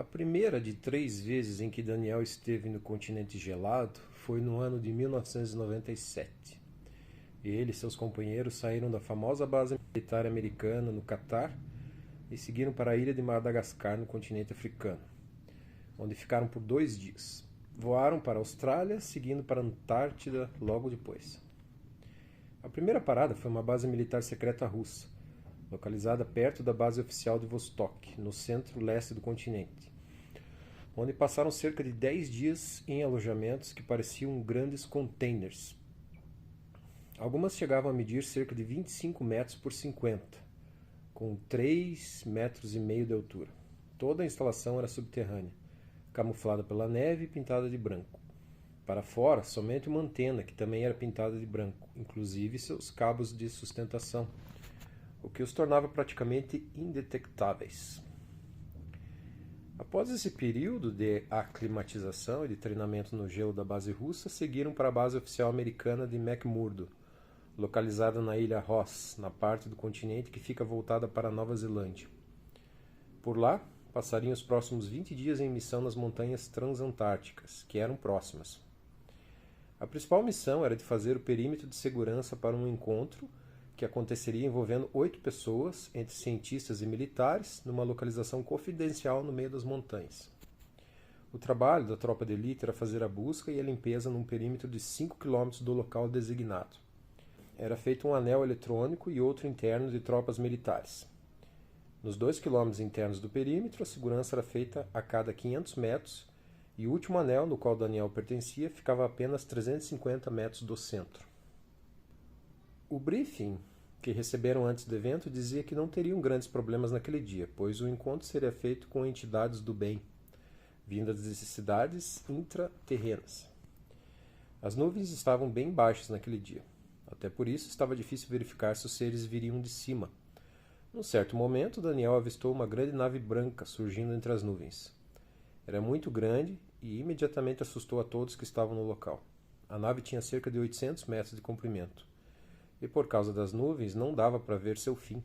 A primeira de 3 vezes em que Daniel esteve no continente gelado foi no ano de 1997. Ele e seus companheiros saíram da famosa base militar americana no Catar e seguiram para a ilha de Madagascar, no continente africano, onde ficaram por 2 dias. Voaram para a Austrália, seguindo para a Antártida logo depois. A primeira parada foi uma base militar secreta russa, localizada perto da base oficial de Vostok, no centro-leste do continente, onde passaram cerca de 10 dias em alojamentos que pareciam grandes containers. Algumas chegavam a medir cerca de 25 metros por 50, com 3,5 metros de altura. Toda a instalação era subterrânea, camuflada pela neve e pintada de branco. Para fora, somente uma antena, que também era pintada de branco, inclusive seus cabos de sustentação, o que os tornava praticamente indetectáveis. Após esse período de aclimatização e de treinamento no gelo da base russa, seguiram para a base oficial americana de McMurdo, localizada na ilha Ross, na parte do continente que fica voltada para a Nova Zelândia. Por lá, passariam os próximos 20 dias em missão nas montanhas transantárticas, que eram próximas. A principal missão era de fazer o perímetro de segurança para um encontro que aconteceria envolvendo 8 pessoas, entre cientistas e militares, numa localização confidencial no meio das montanhas. O trabalho da tropa de elite era fazer a busca e a limpeza num perímetro de 5 km do local designado. Era feito um anel eletrônico e outro interno de tropas militares. Nos 2 km internos do perímetro, a segurança era feita a cada 500 metros e o último anel, no qual Daniel pertencia, ficava a apenas 350 metros do centro. O briefing que receberam antes do evento dizia que não teriam grandes problemas naquele dia, pois o encontro seria feito com entidades do bem, vindas de cidades intraterrenas. As nuvens estavam bem baixas naquele dia. Até por isso estava difícil verificar se os seres viriam de cima. Num certo momento, Daniel avistou uma grande nave branca surgindo entre as nuvens. Era muito grande e imediatamente assustou a todos que estavam no local. A nave tinha cerca de 800 metros de comprimento. E por causa das nuvens não dava para ver seu fim.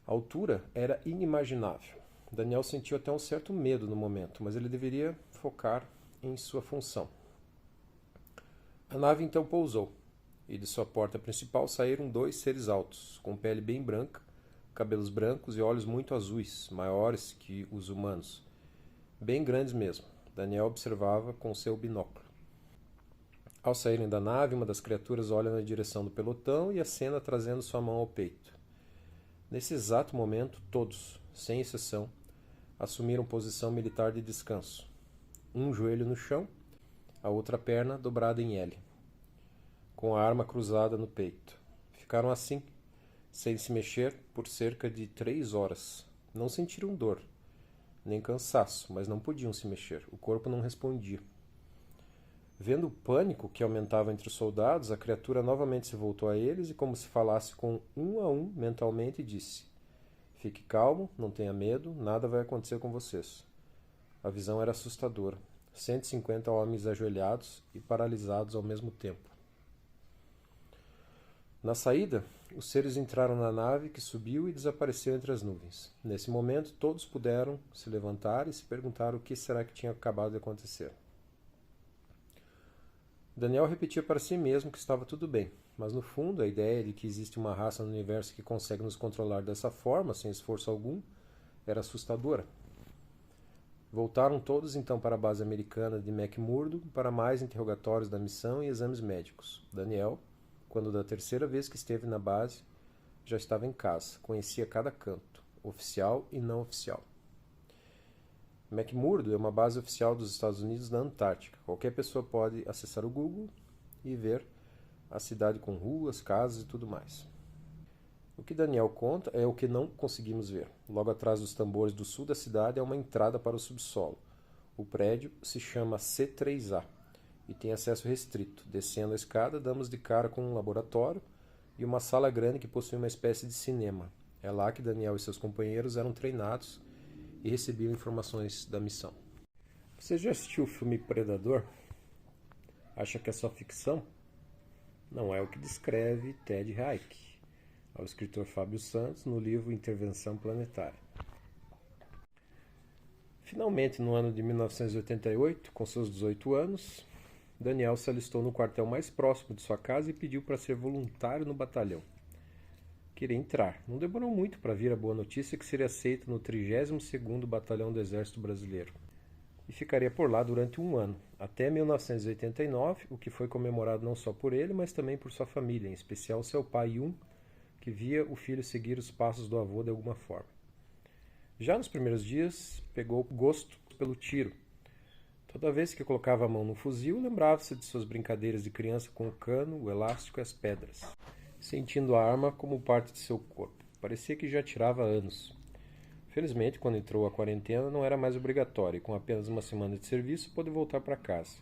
A altura era inimaginável. Daniel sentiu até um certo medo no momento, mas ele deveria focar em sua função. A nave então pousou, e de sua porta principal saíram 2 seres altos, com pele bem branca, cabelos brancos e olhos muito azuis, maiores que os humanos. Bem grandes mesmo. Daniel observava com seu binóculo. Ao saírem da nave, uma das criaturas olha na direção do pelotão e acena trazendo sua mão ao peito. Nesse exato momento, todos, sem exceção, assumiram posição militar de descanso. Um joelho no chão, a outra perna dobrada em L, com a arma cruzada no peito. Ficaram assim, sem se mexer, por cerca de 3 horas. Não sentiram dor, nem cansaço, mas não podiam se mexer. O corpo não respondia. Vendo o pânico que aumentava entre os soldados, a criatura novamente se voltou a eles e, como se falasse com um a um mentalmente, disse: "Fique calmo, não tenha medo, nada vai acontecer com vocês." A visão era assustadora. 150 homens ajoelhados e paralisados ao mesmo tempo. Na saída, os seres entraram na nave, que subiu e desapareceu entre as nuvens. Nesse momento, todos puderam se levantar e se perguntar o que será que tinha acabado de acontecer. Daniel repetia para si mesmo que estava tudo bem, mas no fundo a ideia de que existe uma raça no universo que consegue nos controlar dessa forma, sem esforço algum, era assustadora. Voltaram todos então para a base americana de McMurdo para mais interrogatórios da missão e exames médicos. Daniel, quando da terceira vez que esteve na base, já estava em casa, conhecia cada canto, oficial e não oficial. McMurdo é uma base oficial dos Estados Unidos na Antártica. Qualquer pessoa pode acessar o Google e ver a cidade com ruas, casas e tudo mais. O que Daniel conta é o que não conseguimos ver. Logo atrás dos tambores do sul da cidade é uma entrada para o subsolo. O prédio se chama C3A e tem acesso restrito. Descendo a escada, damos de cara com um laboratório e uma sala grande que possui uma espécie de cinema. É lá que Daniel e seus companheiros eram treinados e recebiam informações da missão. Você já assistiu o filme Predador? Acha que é só ficção? Não é o que descreve Ted Reich, ao escritor Fábio Santos, no livro Intervenção Planetária. Finalmente, no ano de 1988, com seus 18 anos, Daniel se alistou no quartel mais próximo de sua casa e pediu para ser voluntário no batalhão. Queria entrar. Não demorou muito para vir a boa notícia que seria aceito no 32º Batalhão do Exército Brasileiro. E ficaria por lá durante um ano, até 1989, o que foi comemorado não só por ele, mas também por sua família, em especial seu pai Yun, que via o filho seguir os passos do avô de alguma forma. Já nos primeiros dias, pegou gosto pelo tiro. Toda vez que colocava a mão no fuzil, lembrava-se de suas brincadeiras de criança com o cano, o elástico e as pedras, sentindo a arma como parte de seu corpo. Parecia que já atirava há anos. Felizmente, quando entrou a quarentena, não era mais obrigatório e com apenas uma semana de serviço pôde voltar para casa.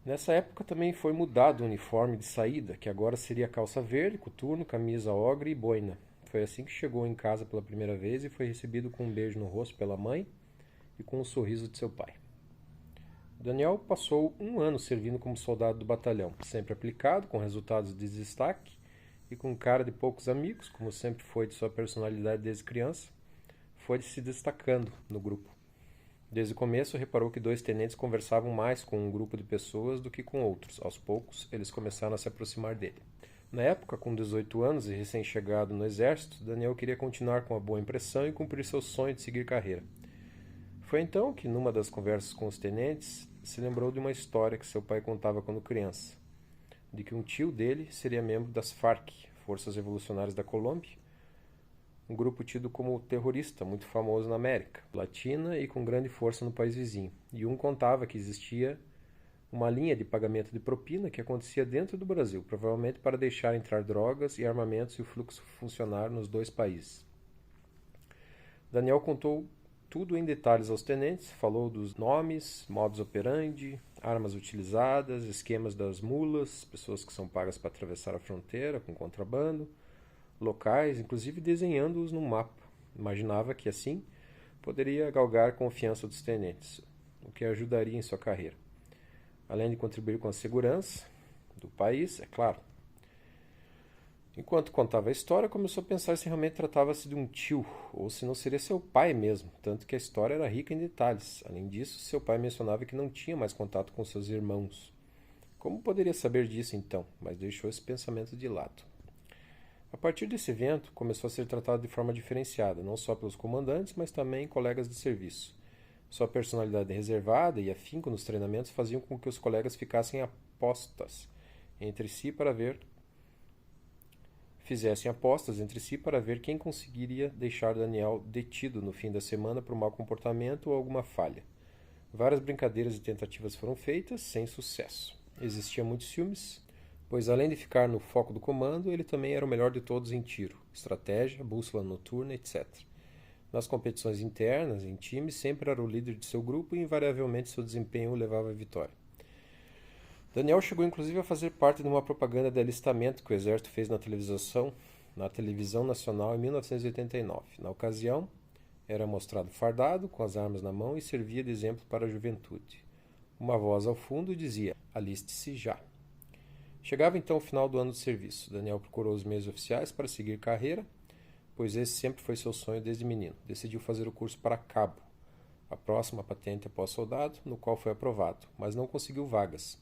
Nessa época também foi mudado o uniforme de saída, que agora seria calça verde, coturno, camisa ogre e boina. Foi assim que chegou em casa pela primeira vez e foi recebido com um beijo no rosto pela mãe e com um sorriso de seu pai. Daniel passou um ano servindo como soldado do batalhão, sempre aplicado, com resultados de destaque e com cara de poucos amigos, como sempre foi de sua personalidade desde criança, foi se destacando no grupo. Desde o começo, reparou que 2 tenentes conversavam mais com um grupo de pessoas do que com outros. Aos poucos, eles começaram a se aproximar dele. Na época, com 18 anos e recém-chegado no exército, Daniel queria continuar com a boa impressão e cumprir seu sonho de seguir carreira. Foi então que, numa das conversas com os tenentes, se lembrou de uma história que seu pai contava quando criança, de que um tio dele seria membro das FARC, Forças Revolucionárias da Colômbia, um grupo tido como terrorista, muito famoso na América Latina e com grande força no país vizinho. E contava que existia uma linha de pagamento de propina que acontecia dentro do Brasil, provavelmente para deixar entrar drogas e armamentos e o fluxo funcionar nos 2 países. Daniel contou tudo em detalhes aos tenentes, falou dos nomes, modus operandi, armas utilizadas, esquemas das mulas, pessoas que são pagas para atravessar a fronteira com contrabando, locais, inclusive desenhando-os no mapa. Imaginava que assim poderia galgar a confiança dos tenentes, o que ajudaria em sua carreira. Além de contribuir com a segurança do país, é claro. Enquanto contava a história, começou a pensar se realmente tratava-se de um tio, ou se não seria seu pai mesmo, tanto que a história era rica em detalhes. Além disso, seu pai mencionava que não tinha mais contato com seus irmãos. Como poderia saber disso então? Mas deixou esse pensamento de lado. A partir desse evento, começou a ser tratado de forma diferenciada, não só pelos comandantes, mas também colegas de serviço. Sua personalidade reservada e afinco nos treinamentos faziam com que os colegas fizessem apostas entre si para ver quem conseguiria deixar Daniel detido no fim da semana por mau comportamento ou alguma falha. Várias brincadeiras e tentativas foram feitas, sem sucesso. Existia muitos ciúmes, pois além de ficar no foco do comando, ele também era o melhor de todos em tiro, estratégia, bússola noturna, etc. Nas competições internas, em time, sempre era o líder de seu grupo e invariavelmente seu desempenho o levava à vitória. Daniel chegou inclusive a fazer parte de uma propaganda de alistamento que o exército fez na televisão nacional em 1989. Na ocasião, era mostrado fardado, com as armas na mão e servia de exemplo para a juventude. Uma voz ao fundo dizia: "Aliste-se já". Chegava então o final do ano de serviço. Daniel procurou os meios oficiais para seguir carreira, pois esse sempre foi seu sonho desde menino. Decidiu fazer o curso para cabo, a próxima patente após soldado, no qual foi aprovado, mas não conseguiu vagas.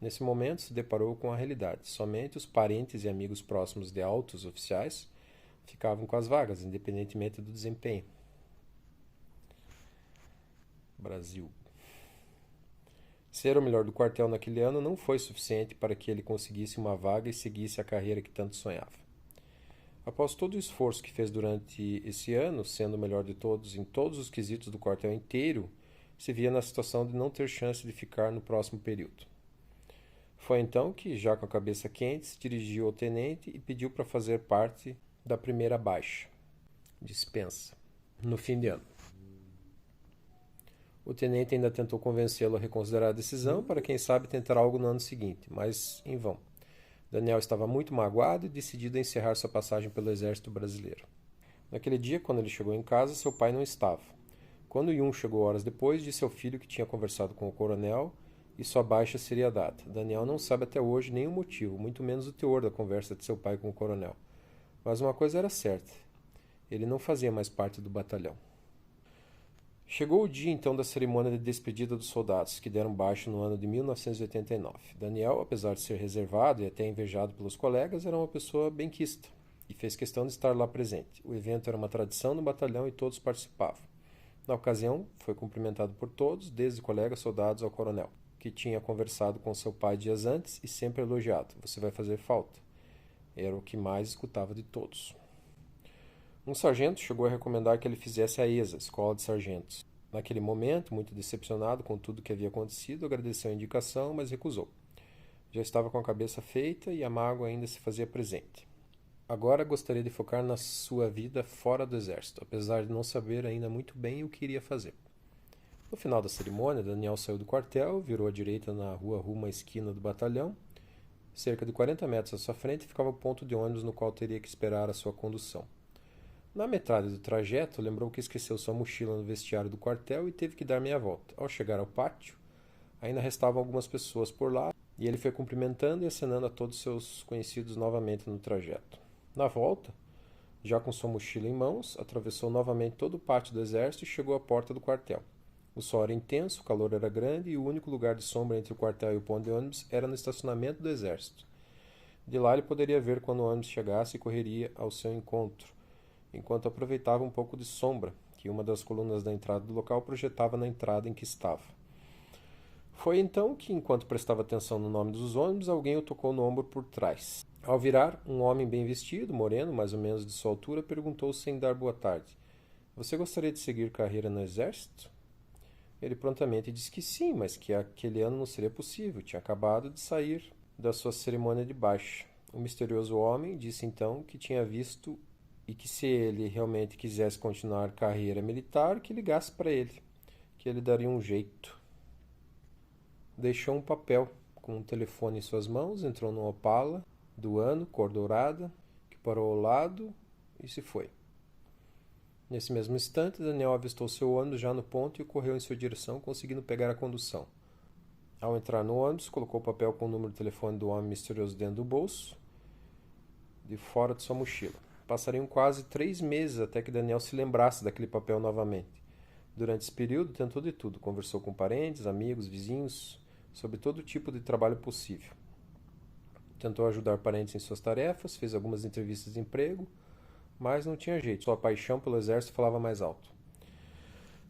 Nesse momento se deparou com a realidade. Somente os parentes e amigos próximos de altos oficiais ficavam com as vagas, independentemente do desempenho. Brasil. Ser o melhor do quartel naquele ano não foi suficiente para que ele conseguisse uma vaga e seguisse a carreira que tanto sonhava. Após todo o esforço que fez durante esse ano, sendo o melhor de todos em todos os quesitos do quartel inteiro, se via na situação de não ter chance de ficar no próximo período. Foi então que, já com a cabeça quente, se dirigiu ao tenente e pediu para fazer parte da primeira baixa, dispensa, no fim de ano. O tenente ainda tentou convencê-lo a reconsiderar a decisão para, quem sabe, tentar algo no ano seguinte, mas em vão. Daniel estava muito magoado e decidido a encerrar sua passagem pelo exército brasileiro. Naquele dia, quando ele chegou em casa, seu pai não estava. Quando Yun chegou horas depois, disse ao filho que tinha conversado com o coronel e sua baixa seria dada. Daniel não sabe até hoje nem o motivo, muito menos o teor da conversa de seu pai com o coronel. Mas uma coisa era certa: ele não fazia mais parte do batalhão. Chegou o dia então da cerimônia de despedida dos soldados, que deram baixa no ano de 1989. Daniel, apesar de ser reservado e até invejado pelos colegas, era uma pessoa benquista e fez questão de estar lá presente. O evento era uma tradição no batalhão e todos participavam. Na ocasião, foi cumprimentado por todos, desde colegas soldados ao coronel, que tinha conversado com seu pai dias antes e sempre elogiado. Você vai fazer falta. Era o que mais escutava de todos. Um sargento chegou a recomendar que ele fizesse a ESA, Escola de Sargentos. Naquele momento, muito decepcionado com tudo que havia acontecido, agradeceu a indicação, mas recusou. Já estava com a cabeça feita e a mágoa ainda se fazia presente. Agora gostaria de focar na sua vida fora do exército, apesar de não saber ainda muito bem o que iria fazer. No final da cerimônia, Daniel saiu do quartel, virou à direita na rua rumo à esquina do batalhão. Cerca de 40 metros à sua frente ficava o ponto de ônibus no qual teria que esperar a sua condução. Na metade do trajeto, lembrou que esqueceu sua mochila no vestiário do quartel e teve que dar meia volta. Ao chegar ao pátio, ainda restavam algumas pessoas por lá e ele foi cumprimentando e acenando a todos seus conhecidos novamente no trajeto. Na volta, já com sua mochila em mãos, atravessou novamente todo o pátio do exército e chegou à porta do quartel. O sol era intenso, o calor era grande e o único lugar de sombra entre o quartel e o ponto de ônibus era no estacionamento do exército. De lá ele poderia ver quando o ônibus chegasse e correria ao seu encontro, enquanto aproveitava um pouco de sombra que uma das colunas da entrada do local projetava na entrada em que estava. Foi então que, enquanto prestava atenção no nome dos ônibus, alguém o tocou no ombro por trás. Ao virar, um homem bem vestido, moreno, mais ou menos de sua altura, perguntou sem dar boa tarde: Você gostaria de seguir carreira no exército? Ele prontamente disse que sim, mas que aquele ano não seria possível, tinha acabado de sair da sua cerimônia de baixa. O misterioso homem disse então que tinha visto e que se ele realmente quisesse continuar carreira militar, que ligasse para ele, que ele daria um jeito. Deixou um papel com um telefone em suas mãos, entrou no Opala do ano, cor dourada, que parou ao lado e se foi. Nesse mesmo instante, Daniel avistou seu ônibus já no ponto e correu em sua direção, conseguindo pegar a condução. Ao entrar no ônibus, colocou o papel com o número de telefone do homem misterioso dentro do bolso, de fora de sua mochila. Passariam quase 3 meses até que Daniel se lembrasse daquele papel novamente. Durante esse período, tentou de tudo. Conversou com parentes, amigos, vizinhos, sobre todo tipo de trabalho possível. Tentou ajudar parentes em suas tarefas, fez algumas entrevistas de emprego, mas não tinha jeito. Sua paixão pelo exército falava mais alto.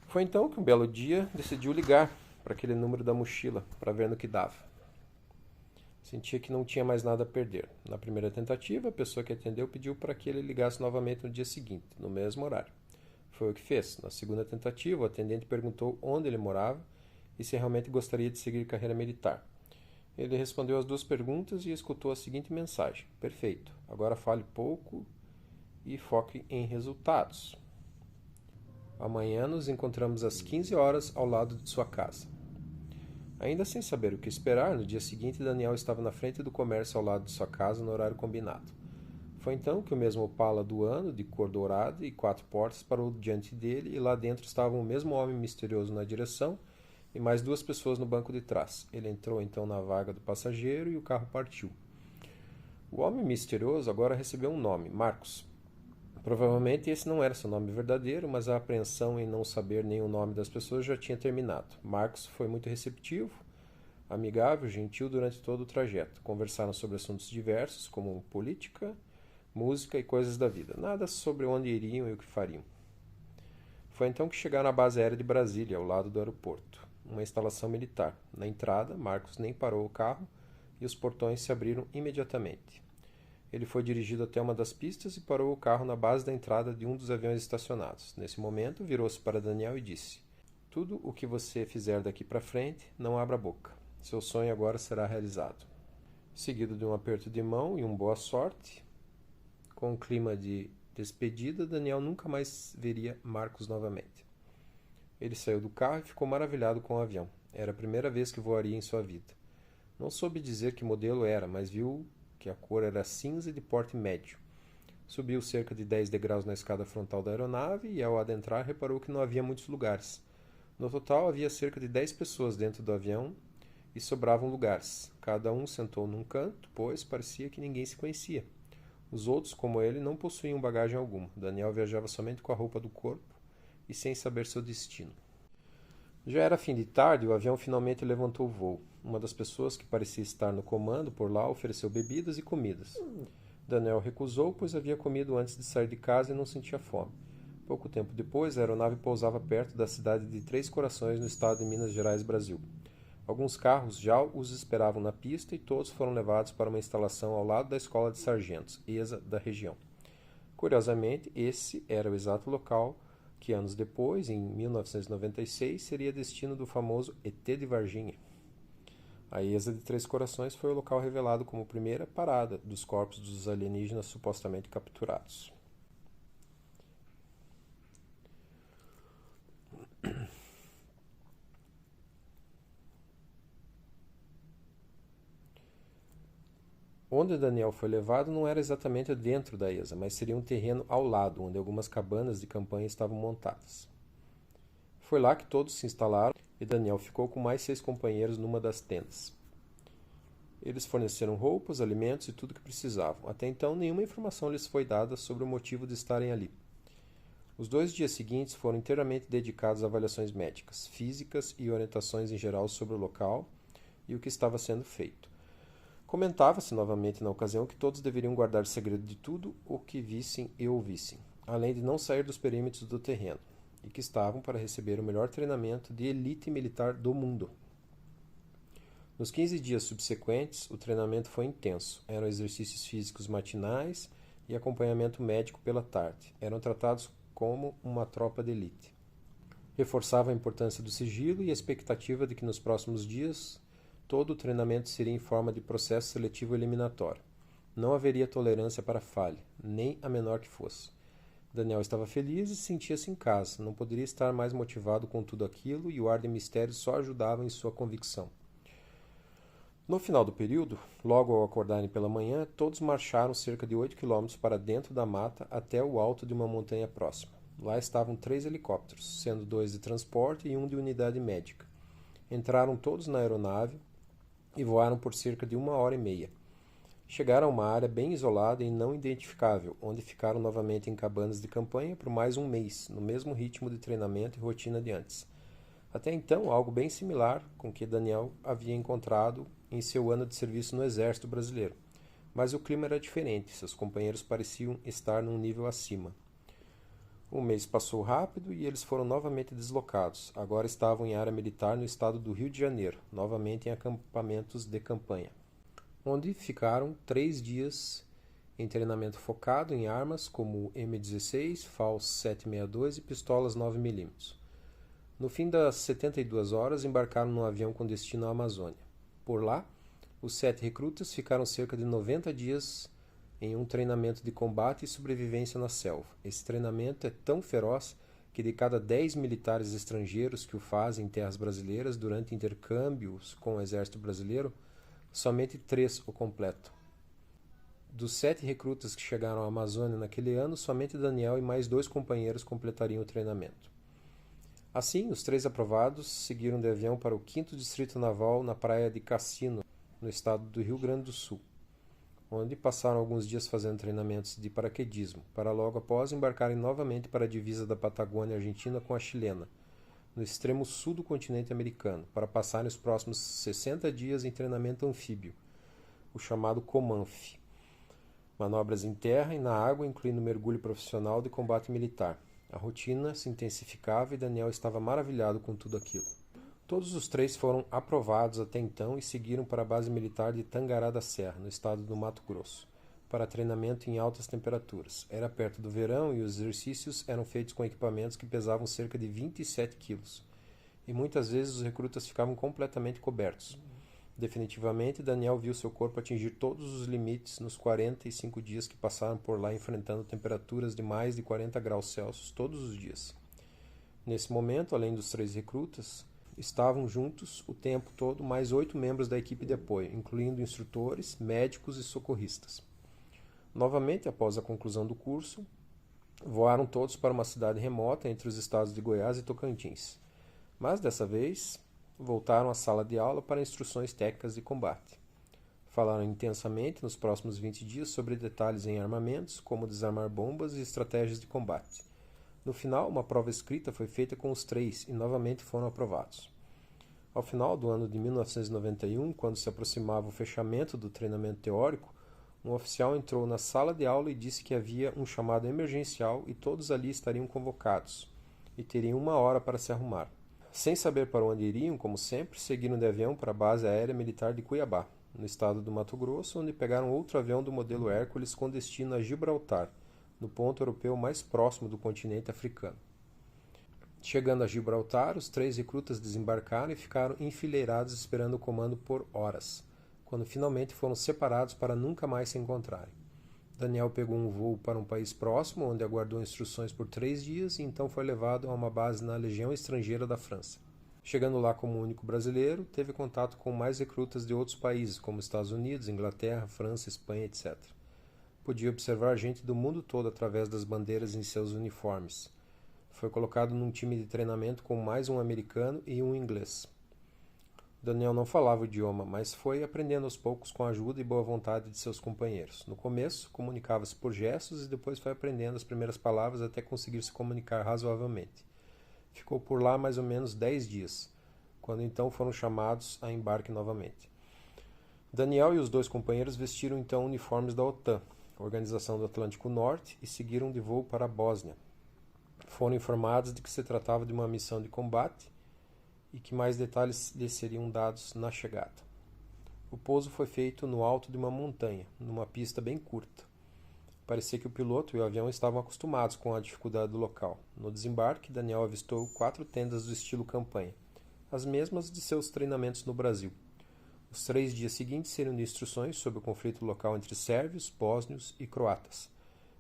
Foi então que um belo dia decidiu ligar para aquele número da mochila, para ver no que dava. Sentia que não tinha mais nada a perder. Na primeira tentativa, a pessoa que atendeu pediu para que ele ligasse novamente no dia seguinte, no mesmo horário. Foi o que fez. Na segunda tentativa, o atendente perguntou onde ele morava e se realmente gostaria de seguir carreira militar. Ele respondeu as 2 perguntas e escutou a seguinte mensagem: Perfeito, agora fale pouco e foque em resultados. Amanhã nos encontramos às 15 horas ao lado de sua casa. Ainda sem saber o que esperar, no dia seguinte Daniel estava na frente do comércio ao lado de sua casa no horário combinado. Foi então que o mesmo Opala do ano, de cor dourada e 4 portas, parou diante dele e lá dentro estavam o mesmo homem misterioso na direção e mais 2 pessoas no banco de trás. Ele entrou então na vaga do passageiro e o carro partiu. O homem misterioso agora recebeu um nome, Marcos. Provavelmente esse não era seu nome verdadeiro, mas a apreensão em não saber nem o nome das pessoas já tinha terminado. Marcos foi muito receptivo, amigável, gentil durante todo o trajeto. Conversaram sobre assuntos diversos, como política, música e coisas da vida. Nada sobre onde iriam e o que fariam. Foi então que chegaram à base aérea de Brasília, ao lado do aeroporto. Uma instalação militar. Na entrada, Marcos nem parou o carro e os portões se abriram imediatamente. Ele foi dirigido até uma das pistas e parou o carro na base da entrada de um dos aviões estacionados. Nesse momento, virou-se para Daniel e disse: Tudo o que você fizer daqui para frente, não abra a boca. Seu sonho agora será realizado. Seguido de um aperto de mão e boa sorte, com um clima de despedida, Daniel nunca mais veria Marcos novamente. Ele saiu do carro e ficou maravilhado com o avião. Era a primeira vez que voaria em sua vida. Não soube dizer que modelo era, mas viu que a cor era cinza e de porte médio. Subiu cerca de 10 degraus na escada frontal da aeronave e, ao adentrar, reparou que não havia muitos lugares. No total, havia cerca de 10 pessoas dentro do avião e sobravam lugares. Cada um sentou num canto, pois parecia que ninguém se conhecia. Os outros, como ele, não possuíam bagagem alguma. Daniel viajava somente com a roupa do corpo e sem saber seu destino. Já era fim de tarde e o avião finalmente levantou o voo. Uma das pessoas que parecia estar no comando por lá ofereceu bebidas e comidas. Daniel recusou, pois havia comido antes de sair de casa e não sentia fome. Pouco tempo depois, a aeronave pousava perto da cidade de Três Corações, no estado de Minas Gerais, Brasil. Alguns carros já os esperavam na pista e todos foram levados para uma instalação ao lado da Escola de Sargentos, ESA, da região. Curiosamente, esse era o exato local que anos depois, em 1996, seria destino do famoso ET de Varginha. A ESA de Três Corações foi o local revelado como primeira parada dos corpos dos alienígenas supostamente capturados. Onde Daniel foi levado não era exatamente dentro da ESA, mas seria um terreno ao lado, onde algumas cabanas de campanha estavam montadas. Foi lá que todos se instalaram e Daniel ficou com mais 6 companheiros numa das tendas. Eles forneceram roupas, alimentos e tudo o que precisavam. Até então, nenhuma informação lhes foi dada sobre o motivo de estarem ali. Os 2 dias seguintes foram inteiramente dedicados a avaliações médicas, físicas e orientações em geral sobre o local e o que estava sendo feito. Comentava-se novamente na ocasião que todos deveriam guardar segredo de tudo o que vissem e ouvissem, além de não sair dos perímetros do terreno, e que estavam para receber o melhor treinamento de elite militar do mundo. Nos 15 dias subsequentes, o treinamento foi intenso. Eram exercícios físicos matinais e acompanhamento médico pela tarde. Eram tratados como uma tropa de elite. Reforçava a importância do sigilo e a expectativa de que nos próximos dias todo o treinamento seria em forma de processo seletivo eliminatório. Não haveria tolerância para falha, nem a menor que fosse. Daniel estava feliz e sentia-se em casa. Não poderia estar mais motivado com tudo aquilo e o ar de mistério só ajudava em sua convicção. No final do período, logo ao acordarem pela manhã, todos marcharam cerca de 8 quilômetros para dentro da mata até o alto de uma montanha próxima. Lá estavam 3 helicópteros, sendo 2 de transporte e um de unidade médica. Entraram todos na aeronave e voaram por cerca de 1h30. Chegaram a uma área bem isolada e não identificável, onde ficaram novamente em cabanas de campanha por mais um mês, no mesmo ritmo de treinamento e rotina de antes. Até então, algo bem similar com o que Daniel havia encontrado em seu ano de serviço no Exército Brasileiro. Mas o clima era diferente, seus companheiros pareciam estar num nível acima. O mês passou rápido e eles foram novamente deslocados. Agora estavam em área militar no estado do Rio de Janeiro, novamente em acampamentos de campanha, onde ficaram 3 dias em treinamento focado em armas como M16, FAL 762 e pistolas 9mm. No fim das 72 horas, embarcaram num avião com destino à Amazônia. Por lá, os 7 recrutas ficaram cerca de 90 dias em um treinamento de combate e sobrevivência na selva. Esse treinamento é tão feroz que de cada 10 militares estrangeiros que o fazem em terras brasileiras durante intercâmbios com o Exército Brasileiro, somente 3 o completam. Dos 7 recrutas que chegaram à Amazônia naquele ano, somente Daniel e mais 2 companheiros completariam o treinamento. Assim, os 3 aprovados seguiram de avião para o 5º Distrito Naval na praia de Cassino, no estado do Rio Grande do Sul, onde passaram alguns dias fazendo treinamentos de paraquedismo, para logo após embarcarem novamente para a divisa da Patagônia Argentina com a chilena, no extremo sul do continente americano, para passarem os próximos 60 dias em treinamento anfíbio, o chamado COMANF, manobras em terra e na água, incluindo mergulho profissional de combate militar. A rotina se intensificava e Daniel estava maravilhado com tudo aquilo. Todos os 3 foram aprovados até então e seguiram para a base militar de Tangará da Serra, no estado do Mato Grosso, para treinamento em altas temperaturas. Era perto do verão e os exercícios eram feitos com equipamentos que pesavam cerca de 27 quilos. E muitas vezes os recrutas ficavam completamente cobertos. Definitivamente, Daniel viu seu corpo atingir todos os limites nos 45 dias que passaram por lá enfrentando temperaturas de mais de 40 graus Celsius todos os dias. Nesse momento, além dos 3 recrutas, estavam juntos o tempo todo mais 8 membros da equipe de apoio, incluindo instrutores, médicos e socorristas. Novamente, após a conclusão do curso, voaram todos para uma cidade remota entre os estados de Goiás e Tocantins. Mas, dessa vez, voltaram à sala de aula para instruções técnicas de combate. Falaram intensamente nos próximos 20 dias sobre detalhes em armamentos, como desarmar bombas e estratégias de combate. No final, uma prova escrita foi feita com os três e novamente foram aprovados. Ao final do ano de 1991, quando se aproximava o fechamento do treinamento teórico, um oficial entrou na sala de aula e disse que havia um chamado emergencial e todos ali estariam convocados e teriam 1 hora para se arrumar. Sem saber para onde iriam, como sempre, seguiram de avião para a base aérea militar de Cuiabá, no estado do Mato Grosso, onde pegaram outro avião do modelo Hércules com destino a Gibraltar, no ponto europeu mais próximo do continente africano. Chegando a Gibraltar, os 3 recrutas desembarcaram e ficaram enfileirados esperando o comando por horas, quando finalmente foram separados para nunca mais se encontrarem. Daniel pegou um voo para um país próximo, onde aguardou instruções por 3 dias e então foi levado a uma base na Legião Estrangeira da França. Chegando lá como único brasileiro, teve contato com mais recrutas de outros países, como Estados Unidos, Inglaterra, França, Espanha, etc. Podia observar gente do mundo todo através das bandeiras em seus uniformes. Foi colocado num time de treinamento com mais um americano e um inglês. Daniel não falava o idioma, mas foi aprendendo aos poucos com a ajuda e boa vontade de seus companheiros. No começo, comunicava-se por gestos e depois foi aprendendo as primeiras palavras até conseguir se comunicar razoavelmente. Ficou por lá mais ou menos 10 dias, quando então foram chamados a embarque novamente. Daniel e os 2 companheiros vestiram então uniformes da OTAN, Organização do Atlântico Norte, e seguiram de voo para a Bósnia. Foram informados de que se tratava de uma missão de combate e que mais detalhes lhes seriam dados na chegada. O pouso foi feito no alto de uma montanha, numa pista bem curta. Parecia que o piloto e o avião estavam acostumados com a dificuldade do local. No desembarque, Daniel avistou 4 tendas do estilo campanha, as mesmas de seus treinamentos no Brasil. Os 3 dias seguintes seriam de instruções sobre o conflito local entre sérvios, bósnios e croatas,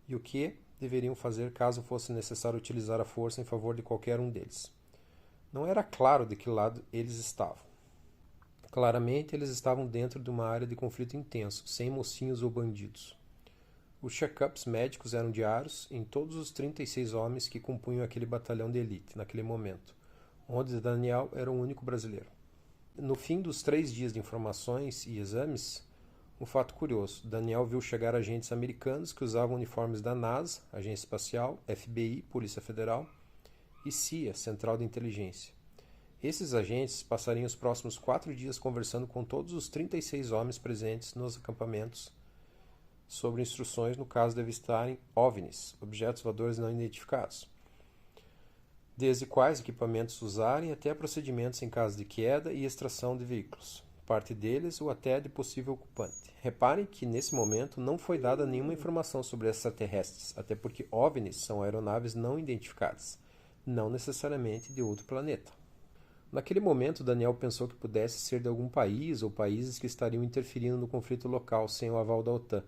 e o que deveriam fazer caso fosse necessário utilizar a força em favor de qualquer um deles. Não era claro de que lado eles estavam. Claramente, eles estavam dentro de uma área de conflito intenso, sem mocinhos ou bandidos. Os check-ups médicos eram diários em todos os 36 homens que compunham aquele batalhão de elite, naquele momento, onde Daniel era o único brasileiro. No fim dos 3 dias de informações e exames, um fato curioso, Daniel viu chegar agentes americanos que usavam uniformes da NASA, Agência Espacial, FBI, Polícia Federal, e CIA, Central de Inteligência. Esses agentes passariam os próximos 4 dias conversando com todos os 36 homens presentes nos acampamentos sobre instruções no caso de avistarem OVNIs, objetos voadores não identificados, desde quais equipamentos usarem até procedimentos em caso de queda e extração de veículos, parte deles ou até de possível ocupante. Reparem que nesse momento não foi dada nenhuma informação sobre extraterrestres, até porque OVNIs são aeronaves não identificadas, não necessariamente de outro planeta. Naquele momento, Daniel pensou que pudesse ser de algum país ou países que estariam interferindo no conflito local sem o aval da OTAN.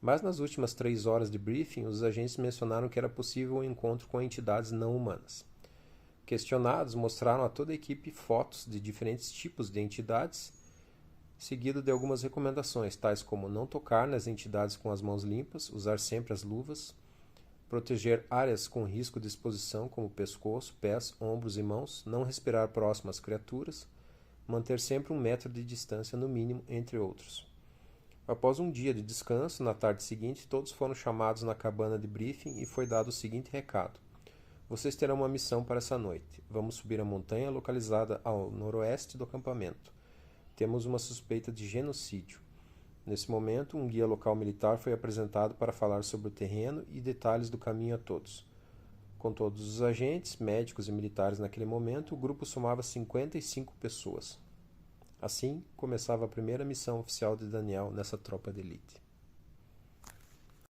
Mas nas últimas 3 horas de briefing, os agentes mencionaram que era possível um encontro com entidades não humanas. Questionados, mostraram a toda a equipe fotos de diferentes tipos de entidades, seguido de algumas recomendações, tais como não tocar nas entidades com as mãos limpas, usar sempre as luvas, proteger áreas com risco de exposição, como pescoço, pés, ombros e mãos, não respirar próximo às criaturas, manter sempre 1 metro de distância no mínimo, entre outros. Após um dia de descanso, na tarde seguinte, todos foram chamados na cabana de briefing e foi dado o seguinte recado. Vocês terão uma missão para essa noite. Vamos subir a montanha localizada ao noroeste do acampamento. Temos uma suspeita de genocídio. Nesse momento, um guia local militar foi apresentado para falar sobre o terreno e detalhes do caminho a todos. Com todos os agentes, médicos e militares naquele momento, o grupo somava 55 pessoas. Assim, começava a primeira missão oficial de Daniel nessa tropa de elite.